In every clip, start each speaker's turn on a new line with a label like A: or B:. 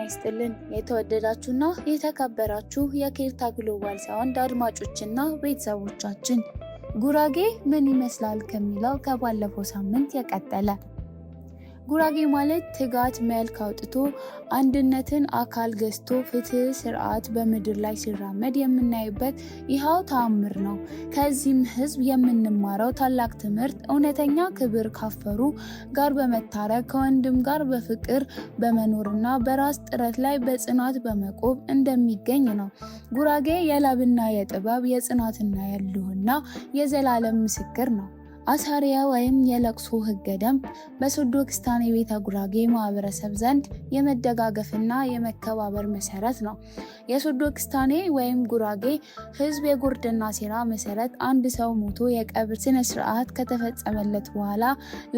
A: ይስጥልን የተወደዳችሁና የተከበራችሁ የኬርታ ግሎባል ሳውንድ አድማጮችና ቤተሰቦቻችን፣ ጉራጌ ምን ይመስላል ከሚለው ከባለፈው ሳምንት የቀጠለ። ጉራጌ ማለት ትጋት መልክ አውጥቶ አንድነትን አካል ገዝቶ ፍትህ ስርዓት በምድር ላይ ሲራመድ የምናይበት ይሃው ተአምር ነው። ከዚህም ህዝብ የምንማረው ታላቅ ትምህርት እውነተኛ ክብር ካፈሩ ጋር በመታረቅ ከወንድም ጋር በፍቅር በመኖርና በራስ ጥረት ላይ በጽናት በመቆም እንደሚገኝ ነው። ጉራጌ የላብና የጥበብ የጽናትና የልህና የዘላለም ምስክር ነው። አሳሪያ ወይም የለቅሶ ህገ ደንብ በሶዶ ክስታኔ ቤተ ጉራጌ ማህበረሰብ ዘንድ የመደጋገፍና የመከባበር መሰረት ነው። የሶዶ ክስታኔ ወይም ጉራጌ ህዝብ የጉርድና ሴራ መሰረት አንድ ሰው ሞቶ የቀብር ስነ ስርዓት ከተፈጸመለት በኋላ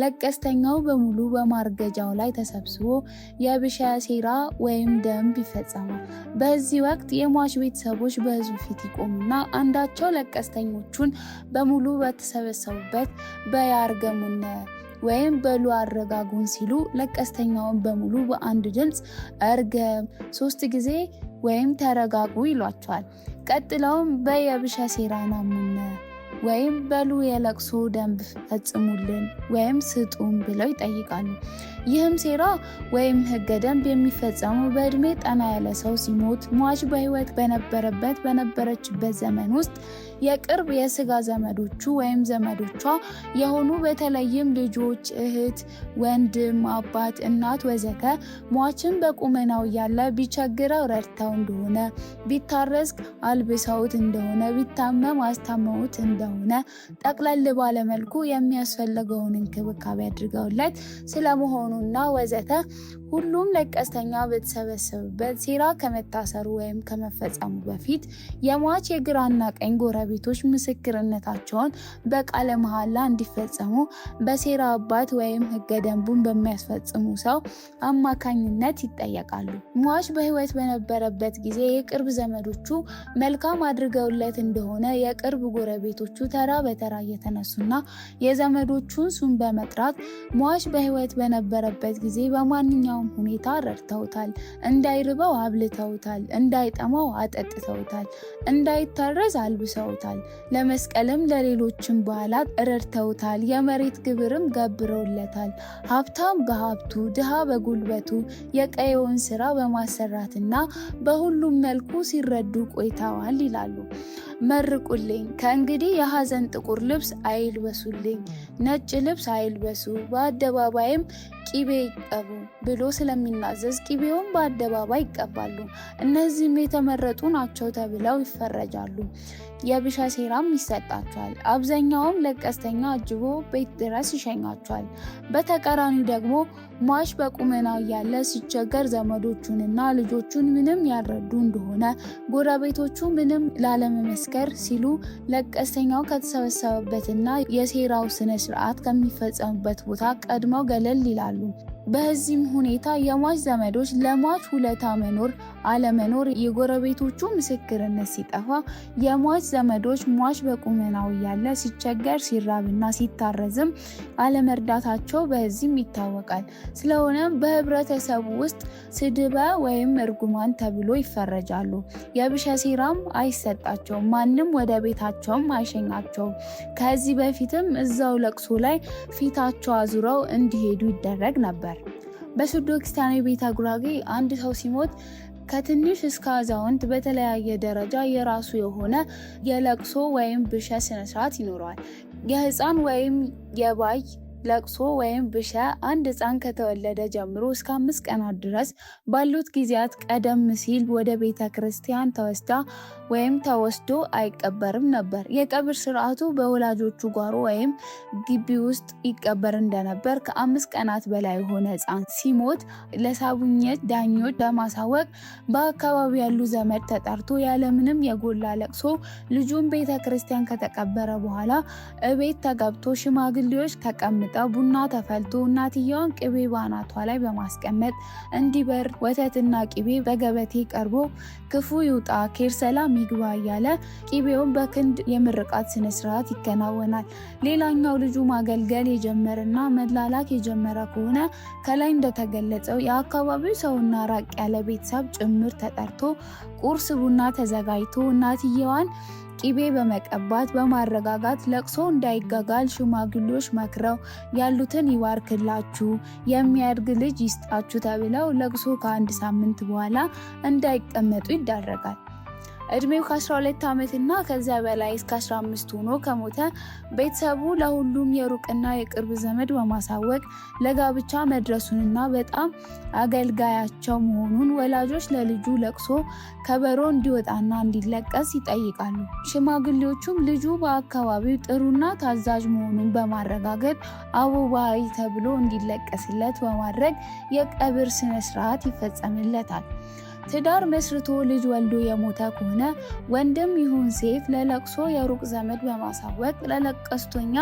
A: ለቀስተኛው በሙሉ በማርገጃው ላይ ተሰብስቦ የብሻ ሴራ ወይም ደንብ ይፈጸማል። በዚህ ወቅት የሟች ቤተሰቦች በህዝቡ ፊት ይቆሙና አንዳቸው ለቀስተኞቹን በሙሉ በተሰበሰቡበት በያርገሙነ ወይም በሉ አረጋጉን ሲሉ ለቀስተኛውን በሙሉ በአንድ ድምፅ እርገም 3 ጊዜ ወይም ተረጋጉ ይሏቸዋል። ቀጥለውም በየብሻ ሴራና ሙነ ወይም በሉ የለቅሶ ደንብ ፈጽሙልን ወይም ስጡን ብለው ይጠይቃሉ። ይህም ሴራ ወይም ህገ ደንብ የሚፈጸመው በእድሜ ጠና ያለ ሰው ሲሞት ሟች በህይወት በነበረችበት ዘመን ውስጥ የቅርብ የስጋ ዘመዶቹ ወይም ዘመዶቿ የሆኑ በተለይም ልጆች፣ እህት፣ ወንድም፣ አባት፣ እናት ወዘተ ሟችን በቁመናው ያለ ቢቸግረው ረድተው እንደሆነ፣ ቢታረዝ አልብሰውት እንደሆነ፣ ቢታመም አስታመውት እንደሆነ ጠቅለል ባለመልኩ የሚያስፈልገውን እንክብካቤ አድርገውለት ስለመሆኑና ወዘተ ሁሉም ለቀስተኛ በተሰበሰበበት ሴራ ከመታሰሩ ወይም ከመፈጸሙ በፊት የሟች የግራና ቀኝ ጎረቤቶች ምስክርነታቸውን በቃለ መሐላ እንዲፈጸሙ በሴራ አባት ወይም ህገ ደንቡን በሚያስፈጽሙ ሰው አማካኝነት ይጠየቃሉ። ሟች በህይወት በነበረበት ጊዜ የቅርብ ዘመዶቹ መልካም አድርገውለት እንደሆነ የቅርብ ጎረቤቶቹ ተራ በተራ እየተነሱና የዘመዶቹን ስም በመጥራት ሟች በህይወት በነበረበት ጊዜ በማንኛውም ሁኔታ ረድተውታል፣ እንዳይርበው አብልተውታል፣ እንዳይጠማው አጠጥተውታል፣ እንዳይታረዝ አልብሰውታል፣ ለመስቀልም ለሌሎችም በዓላት ረድተውታል፣ የመሬት ግብርም ገብረውለታል፣ ሀብታም በሀብቱ ድሃ በጉልበቱ የቀየውን ስራ በማሰራትና በሁሉም መልኩ ሲረዱ ቆይተዋል ይላሉ። መርቁልኝ፣ ከእንግዲህ የሐዘን ጥቁር ልብስ አይልበሱልኝ፣ ነጭ ልብስ አይልበሱ፣ በአደባባይም ቂቤ ይቀቡ ብሎ ስለሚናዘዝ ቂቤውን በአደባባይ ይቀባሉ። እነዚህም የተመረጡ ናቸው ተብለው ይፈረጃሉ። የብሻ ሴራም ይሰጣቸዋል። አብዛኛውም ለቀስተኛ አጅቦ ቤት ድረስ ይሸኛቸዋል። በተቃራኒው ደግሞ ሟች በቁመናው ያለ ሲቸገር ዘመዶቹንና ልጆቹን ምንም ያልረዱ እንደሆነ ጎረቤቶቹ ምንም ላለመመስከር ሲሉ ለቀስተኛው ከተሰበሰበበትና የሴራው ስነ ስርዓት ከሚፈጸምበት ቦታ ቀድመው ገለል ይላሉ። በዚህም ሁኔታ የሟች ዘመዶች ለሟች ውለታ መኖር አለመኖር የጎረቤቶቹ ምስክርነት ሲጠፋ የሟች ዘመዶች ሟች በቁመናው ያለ ሲቸገር ሲራብና ሲታረዝም አለመርዳታቸው በዚህም ይታወቃል። ስለሆነም በህብረተሰቡ ውስጥ ስድበ ወይም እርጉማን ተብሎ ይፈረጃሉ። የብሻ ሴራም አይሰጣቸውም፣ ማንም ወደ ቤታቸውም አይሸኛቸውም። ከዚህ በፊትም እዛው ለቅሶ ላይ ፊታቸው አዙረው እንዲሄዱ ይደረግ ነበር። በሶዶ ክስታኔ ቤተ ጉራጌ አንድ ሰው ሲሞት ከትንሽ እስከ አዛውንት በተለያየ ደረጃ የራሱ የሆነ የለቅሶ ወይም ብሻ ስነስርዓት ይኖረዋል። የህፃን ወይም የባይ ለቅሶ ወይም ብሻ አንድ ህፃን ከተወለደ ጀምሮ እስከ 5 ቀናት ድረስ ባሉት ጊዜያት ቀደም ሲል ወደ ቤተ ክርስቲያን ተወስዳ ወይም ተወስዶ አይቀበርም ነበር። የቀብር ስርዓቱ በወላጆቹ ጓሮ ወይም ግቢ ውስጥ ይቀበር እንደነበር ከ5 ቀናት በላይ የሆነ ህፃን ሲሞት ለሳቡኘት ዳኞች ለማሳወቅ በአካባቢው ያሉ ዘመድ ተጠርቶ ያለምንም የጎላ ለቅሶ ልጁን ቤተ ክርስቲያን ከተቀበረ በኋላ እቤት ተገብቶ ሽማግሌዎች ተቀምጠው ቡና ተፈልቶ እናትየዋን ቅቤ ባናቷ ላይ በማስቀመጥ እንዲበር ወተትና ቅቤ በገበቴ ቀርቦ ክፉ ይውጣ ኬር ሰላም ይግባ እያለ ቅቤውን በክንድ የምርቃት ስነስርዓት ይከናወናል። ሌላኛው ልጁ ማገልገል የጀመረና መላላክ የጀመረ ከሆነ ከላይ እንደተገለጸው የአካባቢው ሰውና ራቅ ያለ ቤተሰብ ጭምር ተጠርቶ ቁርስ ቡና ተዘጋጅቶ እናትየዋን ቅቤ በመቀባት በማረጋጋት ለቅሶ እንዳይጋጋል ሽማግሌዎች መክረው ያሉትን ይባርክላችሁ የሚያድግ ልጅ ይስጣችሁ ተብለው ለቅሶ ከ1 ሳምንት በኋላ እንዳይቀመጡ ይዳረጋል። እድሜው ከ12 ዓመት እና ከዚያ በላይ እስከ 15 ሆኖ ከሞተ ቤተሰቡ ለሁሉም የሩቅና የቅርብ ዘመድ በማሳወቅ ለጋብቻ መድረሱንና በጣም አገልጋያቸው መሆኑን ወላጆች ለልጁ ለቅሶ ከበሮ እንዲወጣና እንዲለቀስ ይጠይቃሉ። ሽማግሌዎቹም ልጁ በአካባቢው ጥሩና ታዛዥ መሆኑን በማረጋገጥ አቦባይ ተብሎ እንዲለቀስለት በማድረግ የቀብር ስነ ስርዓት ይፈጸምለታል። ትዳር መስርቶ ልጅ ወልዶ የሞተ ከሆነ ወንድም ይሁን ሴት ለለቅሶ የሩቅ ዘመድ በማሳወቅ ለለቀስቶኛ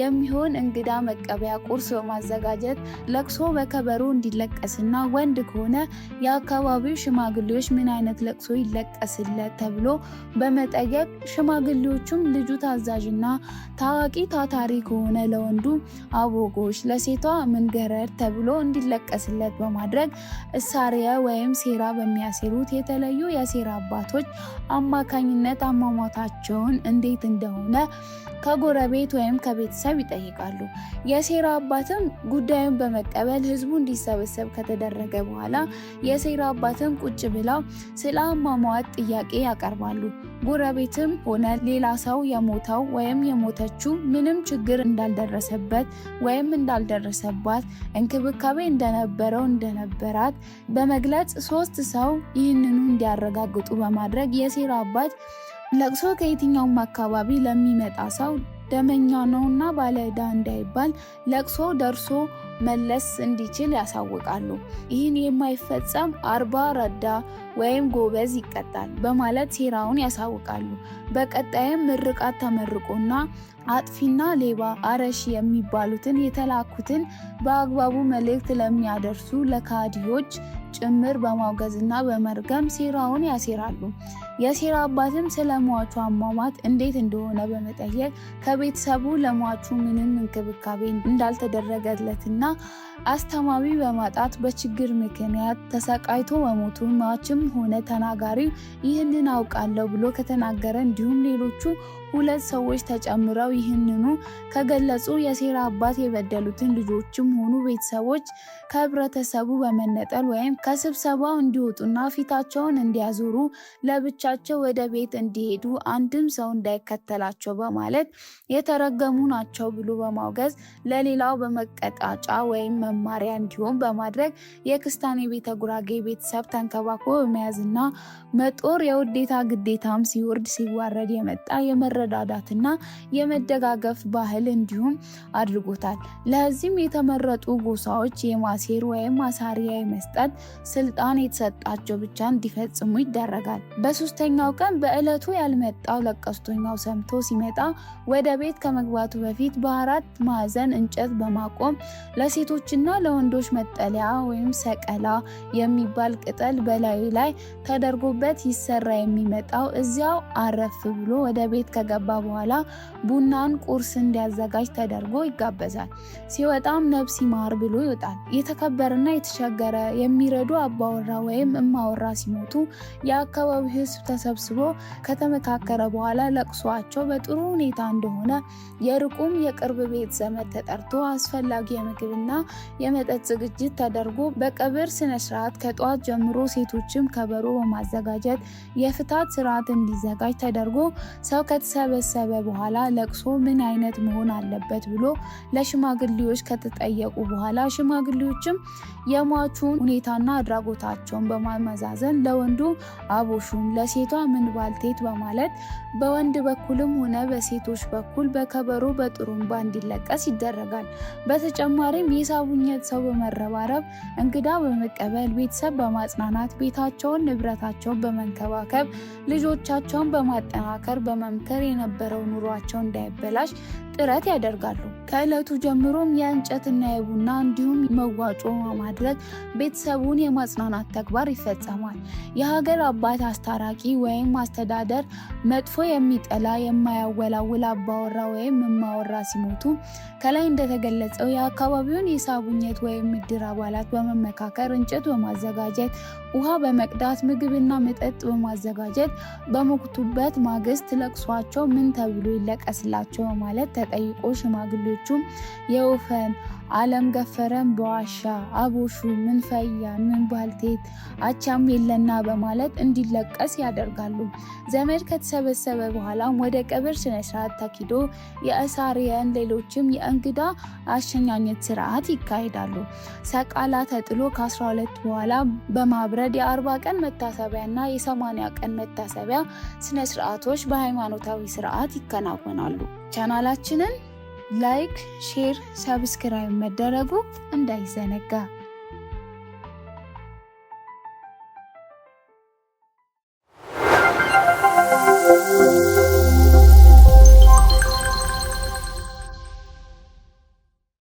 A: የሚሆን እንግዳ መቀበያ ቁርስ በማዘጋጀት ለቅሶ በከበሮ እንዲለቀስና ወንድ ከሆነ የአካባቢው ሽማግሌዎች ምን አይነት ለቅሶ ይለቀስለት ተብሎ በመጠየቅ ሽማግሌዎቹም ልጁ ታዛዥና ታዋቂ ታታሪ ከሆነ ለወንዱ አቦጎሽ ለሴቷ ምንገረድ ተብሎ እንዲለቀስለት በማድረግ እሳሪያ ወይም ሴራ በሚያሴሩት የተለዩ የሴራ አባቶች አማካኝነት አሟሟታቸውን እንዴት እንደሆነ ከጎረቤት ወይም ከቤተሰብ ይጠይቃሉ። የሴራ አባትም ጉዳዩን በመቀበል ህዝቡ እንዲሰበሰብ ከተደረገ በኋላ የሴራ አባትም ቁጭ ብለው ስለ አሟሟት ጥያቄ ያቀርባሉ። ጎረቤትም ሆነ ሌላ ሰው የሞተው ወይም የሞተችው ምንም ችግር እንዳልደረሰበት ወይም እንዳልደረሰባት እንክብካቤ እንደነበረው እንደነበራት በመግለጽ 3 ሰው ይህንኑ እንዲያረጋግጡ በማድረግ የሴራ አባት ለቅሶ ከየትኛውም አካባቢ ለሚመጣ ሰው ደመኛ ነውና ባለዕዳ እንዳይባል ለቅሶ ደርሶ መለስ እንዲችል ያሳውቃሉ። ይህን የማይፈጸም 40 ረዳ ወይም ጎበዝ ይቀጣል በማለት ሴራውን ያሳውቃሉ። በቀጣይም ምርቃት ተመርቆና አጥፊና ሌባ አረሺ የሚባሉትን የተላኩትን በአግባቡ መልእክት ለሚያደርሱ ለካዲዎች ጭምር በማውገዝና በመርገም ሴራውን ያሴራሉ። የሴራ አባትም ስለ ሟቹ አሟሟት እንዴት እንደሆነ በመጠየቅ ከቤተሰቡ ለሟቹ ምንም እንክብካቤ እንዳልተደረገለትና አስተማሚ በማጣት በችግር ምክንያት ተሰቃይቶ በሞቱ ሟችም ሆነ ተናጋሪው ይህንን አውቃለሁ ብሎ ከተናገረ እንዲሁም ሌሎቹ 2 ሰዎች ተጨምረው ይህንኑ ከገለጹ የሴራ አባት የበደሉትን ልጆችም ሆኑ ቤተሰቦች ከህብረተሰቡ በመነጠል ወይም ከስብሰባው እንዲወጡና ፊታቸውን እንዲያዞሩ ለብቻቸው ወደ ቤት እንዲሄዱ አንድም ሰው እንዳይከተላቸው በማለት የተረገሙ ናቸው ብሎ በማውገዝ ለሌላው በመቀጣጫ ወይም መማሪያ እንዲሆን በማድረግ የክስታኔ ቤተ ጉራጌ ቤተሰብ ተንከባክቦ በመያዝና መጦር የውዴታ ግዴታም ሲወርድ ሲዋረድ የመጣ የመረዳዳትና የመደጋገፍ ባህል እንዲሁም አድርጎታል። ለዚህም የተመረጡ ጎሳዎች የማሴር ወይም ማሳሪያ የመስጠት ስልጣን የተሰጣቸው ብቻ እንዲፈጽሙ ይደረጋል። በ3ኛው ቀን በዕለቱ ያልመጣው ለቀስቶኛው ሰምቶ ሲመጣ ወደ ቤት ከመግባቱ በፊት በ4 ማዕዘን እንጨት በማቆም ለሴቶችና ለወንዶች መጠለያ ወይም ሰቀላ የሚባል ቅጠል በላዩ ላይ ተደርጎበት ይሰራ የሚመጣው እዚያው አረፍ ብሎ ወደ ቤት ከገባ በኋላ ቡናን ቁርስ እንዲያዘጋጅ ተደርጎ ይጋበዛል። ሲወጣም ነፍስ ይማር ብሎ ይወጣል። የተከበረና የተቸገረ የሚረዱ አባወራ ወይም እማወራ ሲሞቱ የአካባቢው ሕዝብ ተሰብስቦ ከተመካከረ በኋላ ለቅሷቸው በጥሩ ሁኔታ እንደሆነ የሩቁም የቅርብ ቤት ዘመድ ተጠርቶ አስፈላጊ የምግብና የመጠጥ ዝግጅት ተደርጎ በቀብር ስነ ስርዓት ከጧት ጀምሮ ሴቶችም ከበሮ በማዘጋጀት የፍታት ስርዓት እንዲዘጋጅ ተደርጎ ሰው ከተሰበሰበ በኋላ ለቅሶ ምን አይነት መሆን አለበት ብሎ ለሽማግሌዎች ከተጠየቁ በኋላ ሽማግሌዎችም የሟቹን ሁኔታና አድራጎታቸውን በማመዛዘን ለወንዱ አቦሹም ለሴቷ ምን ባልቴት በማለት በወንድ በኩልም ሆነ በሴቶች በኩል በከበሮ በጥሩምባ እንዲለቀስ ይደረጋል። በተጨማሪም የሳቡኘት ሰው በመረባረብ እንግዳ በመቀበል ቤተሰብ በማጽናናት ቤታቸውን ንብረታቸውን በመንከባከብ ልጆቻቸውን በማጠናከር በመምከር የነበረው ኑሯቸው እንዳይበላሽ ጥረት ያደርጋሉ። ከዕለቱ ጀምሮም የእንጨትና የቡና እንዲሁም መዋጮ ማድረግ ቤተሰቡን የማጽናናት ተግባር ይፈጸማል። የሀገር አባት አስታራቂ ወይም አስተዳደር መጥፎ የሚጠላ የማያወላውል አባወራ ወይም እማወራ ሲሞቱ ከላይ እንደተገለጸው የአካባቢውን የሳቡኘት ወይም ምድር አባላት በመመካከር እንጨት በማዘጋጀት ውሃ በመቅዳት ምግብና መጠጥ በማዘጋጀት በሞቱበት ማግስት ለቅሷቸው ምን ተብሎ ይለቀስላቸው በማለት ተጠይቆ ሽማግሌዎቹም የወፈን ዓለም ገፈረን በዋሻ አቦሹ ምን ፈያ ምን ባልቴት አቻም የለና በማለት እንዲለቀስ ያደርጋሉ። ዘመድ ከተሰበሰበ በኋላም ወደ ቀብር ስነስርዓት ተኪዶ የእሳሪያን ሌሎችም የእንግዳ አሸኛኘት ስርዓት ይካሄዳሉ። ሰቃላ ተጥሎ ከ12 በኋላ በማብረድ የ40 ቀን መታሰቢያና የ80 ቀን መታሰቢያ ስነስርዓቶች በሃይማኖታዊ ስርዓት ይከናወናሉ። ቻናላችንን ላይክ፣ ሼር፣ ሰብስክራይብ መደረጉ እንዳይዘነጋ።